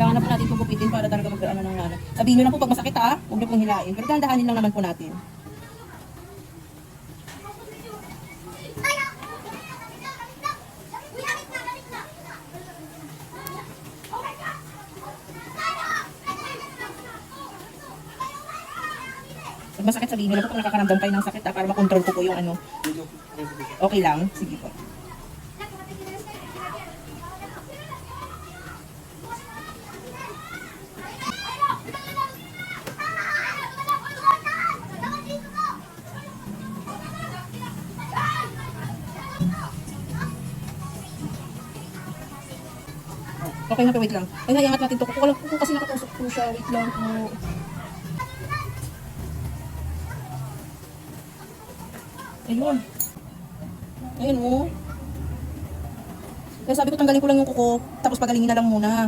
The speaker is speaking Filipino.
Kailangan na po natin gupitin para talaga mag-ano ng ano. Sabihin nyo lang po pag masakit ha, huwag nyo pong hilain. Pero dahan-dahanin lang naman po natin. Pag masakit, sabihin nyo lang po pag nakakaramdam kayo ng sakit ha, para makontrol ko po yung ano. Okay lang? Sige po. Okay na po, wait lang. Ay, nayangat natin to. Kuko kasi nakatusok po siya. Wait lang po. Ayun. Ayun oh. Kaya sabi ko tanggalin ko lang yung kuko, tapos pagalingin na lang muna.